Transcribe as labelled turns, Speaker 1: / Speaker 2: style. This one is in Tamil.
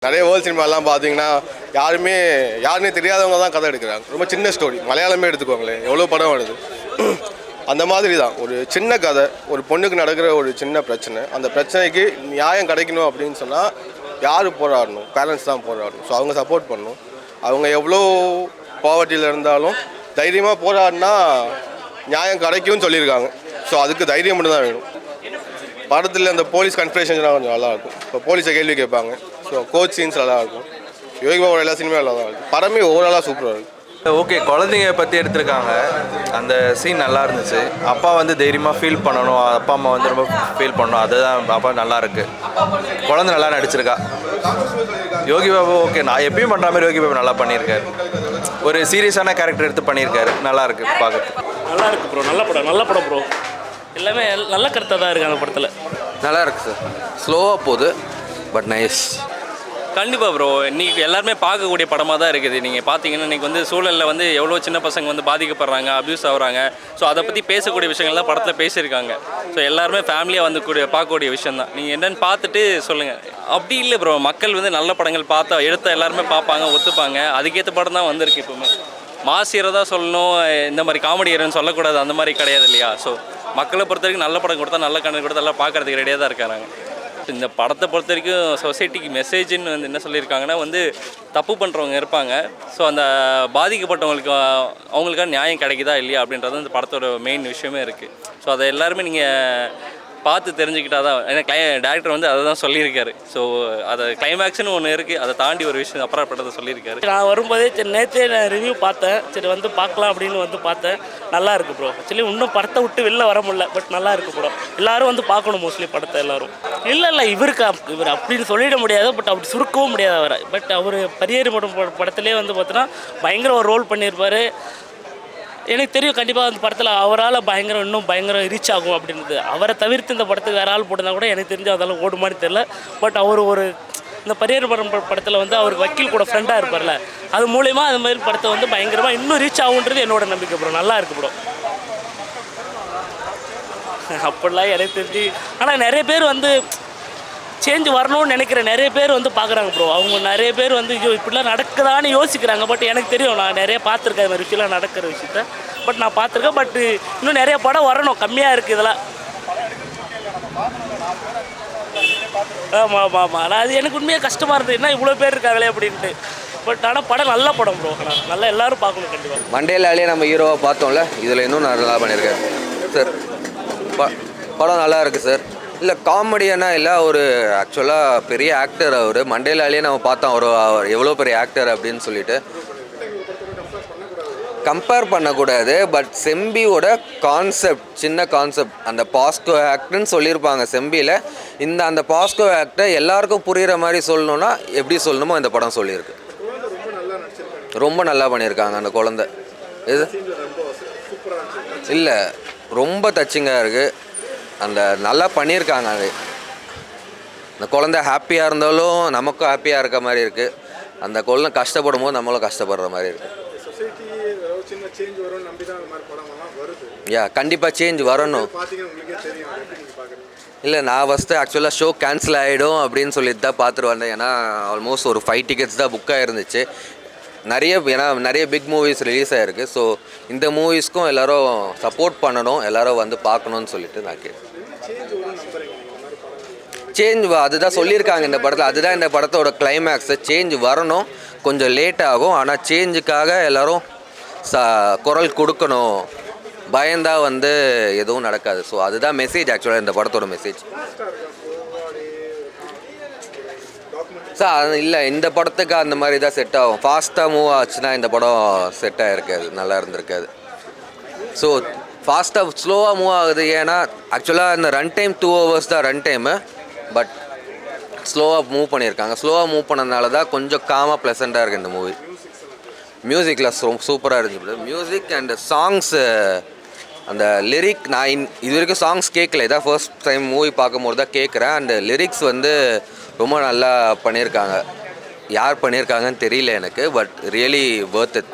Speaker 1: நிறைய வேர்ல்ட் சினிமாலாம் பார்த்தீங்கன்னா யாருன்னே தெரியாதவங்க தான் கதை எடுக்கிறாங்க. ரொம்ப சின்ன ஸ்டோரி. மலையாளமே எடுத்துக்கோங்களேன், எவ்வளோ படம் வருது. அந்த மாதிரி தான் ஒரு சின்ன கதை, ஒரு பொண்ணுக்கு நடக்கிற ஒரு சின்ன பிரச்சனை. அந்த பிரச்சனைக்கு நியாயம் கிடைக்கணும் அப்படின்னு சொன்னால் யார் போராடணும்? பேரண்ட்ஸ் தான் போராடணும். ஸோ அவங்க சப்போர்ட் பண்ணணும். அவங்க எவ்வளோ பாவர்ட்டியில் இருந்தாலும் தைரியமாக போராடினா நியாயம் கிடைக்கும்னு சொல்லியிருக்காங்க. ஸோ அதுக்கு தைரியம் மட்டும் தான் வேணும். படத்தில் அந்த போலீஸ் கன்ஃபரேஷன்ஸ்லாம் கொஞ்சம் நல்லாயிருக்கும். இப்போ போலீஸை கேள்வி கேட்பாங்க. ஸோ கோச் சீன்ஸ் நல்லாயிருக்கும். யோகி பாபா எல்லா சினிமாவும் நல்லா இருக்கும். படமே ஓவராலாக சூப்பராக இருக்கும்.
Speaker 2: ஓகே, குழந்தைங்க பற்றி எடுத்திருக்காங்க. அந்த சீன் நல்லா இருந்துச்சு. அப்பா வந்து தைரியமாக ஃபீல் பண்ணணும், அப்பா அம்மா வந்து ரொம்ப ஃபீல் பண்ணணும். அதுதான் அப்பா நல்லா இருக்கு. குழந்தை நல்லா நடிச்சிருக்கா. யோகி பாபு ஓகே, நான் எப்பயும் பண்ணுற மாதிரி யோகி பாபு நல்லா பண்ணியிருக்காரு. ஒரு சீரியஸான கேரக்டர் எடுத்து பண்ணியிருக்காரு. நல்லா இருக்கு பார்க்கறதுக்கு.
Speaker 3: நல்லா இருக்கு ப்ரோ. நல்ல படம் ப்ரோ. எல்லாமே நல்ல கருத்தாக தான் இருக்குது அந்த படத்தில்.
Speaker 4: நல்லா இருக்குது சார். ஸ்லோவாக போகுது, பட் நைஸ்.
Speaker 5: கண்டிப்பாக ப்ரோ, இன்றைக்கி எல்லாருமே பார்க்கக்கூடிய படமாக தான் இருக்குது. நீங்கள் பார்த்தீங்கன்னா இன்றைக்கி வந்து சூழலில் வந்து எவ்வளோ சின்ன பசங்க வந்து பாதிக்கப்படுறாங்க, அப்யூஸ் ஆகுறாங்க. ஸோ அதை பற்றி பேசக்கூடிய விஷயங்கள்லாம் படத்தில் பேசியிருக்காங்க. ஸோ எல்லாருமே ஃபேமிலியாக வந்து பார்க்கக்கூடிய விஷயம் தான். நீங்கள் என்னென்னு பார்த்துட்டு சொல்லுங்கள். அப்படி இல்லை ப்ரோ, மக்கள் வந்து நல்ல படங்கள் பார்த்தா எடுத்த எல்லாருமே பார்ப்பாங்க, ஒத்துப்பாங்க. அதுக்கேற்ற படம் தான் வந்திருக்கு. இப்போவுமே மாஸ் ஹீரோ தான் சொல்லணும், இந்த மாதிரி காமெடி ஹீரோன்னு சொல்லக்கூடாது, அந்த மாதிரி கிடையாது இல்லையா? ஸோ மக்களை பொறுத்த வரைக்கும் நல்ல படம் கொடுத்தா, நல்ல கண்டென்ட் கொடுத்தா எல்லாம் பார்க்குறதுக்கு ரெடியாக தான் இருக்காங்க. இந்த படத்தை பொறுத்த வரைக்கும் சொசைட்டிக்கு மெசேஜ்னு வந்து என்ன சொல்லியிருக்காங்கன்னா வந்து தப்பு பண்ணுறவங்க இருப்பாங்க. ஸோ அந்த பாதிக்கப்பட்டவங்களுக்கு அவங்களுக்கான நியாயம் கிடைக்குதா இல்லையா அப்படின்றது இந்த படத்தோட மெயின் விஷயமே இருக்குது. ஸோ அதை எல்லாருமே நீங்கள் பார்த்து தெரிஞ்சுக்கிட்டா தான். ஏன்னா டேரக்டர் வந்து அதை தான் சொல்லியிருக்காரு. ஸோ அதை கிளைமேக்ஸ்னு ஒன்று இருக்குது, அதை தாண்டி ஒரு விஷயம் அப்புறப்பட்டதை சொல்லியிருக்காரு.
Speaker 3: நான் வரும்போதே சரி நேற்றே நான் ரிவ்யூ பார்த்தேன். சரி வந்து பார்க்கலாம் அப்படின்னு வந்து பார்த்தேன். நல்லா இருக்குது ப்ரோ. ஆக்சுவலி இன்னும் படத்தை விட்டு வெளில வர முடியல, பட் நல்லா இருக்குது படம். எல்லோரும் வந்து பார்க்கணும் மோஸ்ட்லி படத்தை எல்லாரும். இல்லை இவர் அப்படின்னு சொல்லிட முடியாது, பட் அப்படி சுருக்கவும் முடியாது அவரை. பட் அவர் பரியேறு படத்துலேயே வந்து பார்த்தோன்னா பயங்கர ஒரு ரோல் பண்ணியிருப்பார். எனக்கு தெரியும் கண்டிப்பாக அந்த படத்தில் அவரால் இன்னும் பயங்கர ரீச் ஆகும் அப்படின்றது. அவரை தவிர்த்து இந்த படத்துக்கு வேறு ஆள் போட்டிருந்தா கூட எனக்கு தெரிஞ்சு அதெல்லாம் ஓடுமான்னு தெரியல. பட் அவர் இந்த பரியேறு படத்தில் வந்து அவருக்கு வக்கீல் கூட ஃப்ரெண்டாக இருப்பார்ல, அது மூலயமா அது மாதிரி படத்தை வந்து பயங்கரமாக இன்னும் ரீச் ஆகுன்றது என்னோட நம்பிக்கை ப்ரோ. நல்லா இருக்கு ப்ரோ. அப்படிலாம் எனக்கு தெரிஞ்சு. ஆனால் நிறைய பேர் வந்து சேஞ்ச் வரணும்னு நினைக்கிற நிறைய பேர் வந்து பார்க்குறாங்க ப்ரோ. அவங்க நிறைய பேர் வந்து ஐயோ இப்படிலாம் நடக்குதான்னு யோசிக்கிறாங்க. பட் எனக்கு தெரியும், நான் நிறைய பார்த்துருக்கேன் இது மாதிரி விஷயம்லாம் நடக்கிற விஷயத்த. பட் நான் பார்த்துருக்கேன். பட் இன்னும் நிறைய படம் வரணும், கம்மியாக இருக்குது இதெல்லாம். ஆமாம். ஆனால் அது எனக்கு உண்மையாக கஷ்டமாக இருந்தது, என்ன இவ்வளோ பேர் இருக்காங்களே அப்படின்ட்டு. பட் ஆனால் படம் நல்ல படம் ப்ரோ. ஆனால் நல்லா எல்லோரும் பார்க்கணும் கண்டிப்பாக.
Speaker 4: மண்டேலாலே நம்ம ஹீரோவை பார்த்தோம்ல, இதில் இன்னும் நல்லா பண்ணியிருக்காரு சார். படம் நல்லா இருக்குது சார். இல்லை காமெடியானா இல்லை, ஒரு ஆக்சுவலாக பெரிய ஆக்டர் அவர். மண்டேலாலே நம்ம பார்த்தோம் அவர் எவ்வளோ பெரிய ஆக்டர் அப்படின்னு சொல்லிட்டு கம்பேர் பண்ணக்கூடாது. பட் செம்பியோட கான்செப்ட், சின்ன கான்செப்ட், அந்த பாஸ்கோ ஆக்ட்னு சொல்லியிருப்பாங்க செம்பியில். அந்த பாஸ்கோ ஆக்டை எல்லாருக்கும் புரிகிற மாதிரி சொல்லணுன்னா எப்படி சொல்லணுமோ இந்த படம் சொல்லியிருக்கு. ரொம்ப நல்லா பண்ணியிருக்காங்க அந்த குழந்தை. இது இல்லை ரொம்ப டச்சிங்காக இருக்குது. அந்த நல்லா பண்ணியிருக்காங்க. அது அந்த குழந்தை ஹாப்பியாக இருந்தாலும் நமக்கும் ஹாப்பியாக இருக்க மாதிரி இருக்குது. அந்த குழந்தை கஷ்டப்படும் போது நம்மளும் கஷ்டப்படுற மாதிரி இருக்குது. கண்டிப்பாக சேஞ்ச் வரணும். இல்லை நான் ஃபஸ்ட்டு ஆக்சுவலாக ஷோ கேன்சல் ஆகிடும் அப்படின்னு சொல்லிட்டு தான் பார்த்துட்டு வந்தேன். ஏன்னா ஆல்மோஸ்ட் ஒரு 5 டிக்கெட்ஸ் தான் புக் ஆகிருந்துச்சு. நிறைய பிக் மூவிஸ் ரிலீஸ் ஆகிருக்கு. ஸோ இந்த மூவிஸ்க்கும் எல்லோரும் சப்போர்ட் பண்ணணும், எல்லோரும் வந்து பார்க்கணுன்னு சொல்லிட்டு நான் கேட்டேன். சேஞ்ச் அதுதான் சொல்லியிருக்காங்க இந்த படத்தில். அதுதான் இந்த படத்தோட கிளைமேக்ஸு. சேஞ்ச் வரணும், கொஞ்சம் லேட் ஆகும். ஆனால் சேஞ்சுக்காக எல்லோரும் குரல் கொடுக்கணும். பயந்தா வந்து எதுவும் நடக்காது. ஸோ அதுதான் மெசேஜ், ஆக்சுவலாக இந்த படத்தோட மெசேஜ். சார் இல்லை, இந்த படத்துக்கு அந்த மாதிரி தான் செட் ஆகும். ஃபாஸ்ட்டாக மூவ் ஆச்சுன்னா இந்த படம் செட் ஆகிருக்காது, நல்லா இருந்திருக்காது. ஸோ ஃபாஸ்ட்டாக ஸ்லோவாக மூவ் ஆகுது. ஏன்னா ஆக்சுவலாக இந்த ரன் டைம் 2 hours தான் ரன் டைமு. பட் ஸ்லோவாக மூவ் பண்ணியிருக்காங்க. ஸ்லோவாக மூவ் பண்ணதுனால தான் கொஞ்சம் காமாக ப்ளசண்ட்டாக இருக்குது இந்த மூவி. மியூசிக்கில் சூப்பராக இருந்துச்சு. மியூசிக் அண்ட் சாங்ஸு, அந்த லிரிக் நான் இது வரைக்கும் சாங்ஸ் கேட்கல. இதான் ஃபர்ஸ்ட் டைம் மூவி பார்க்கும்போது தான் கேட்குறேன். அண்ட் லிரிக்ஸ் வந்து ரொம்ப நல்லா பண்ணியிருக்காங்க. யார் பண்ணியிருக்காங்கன்னு தெரியல எனக்கு. But really Worth it.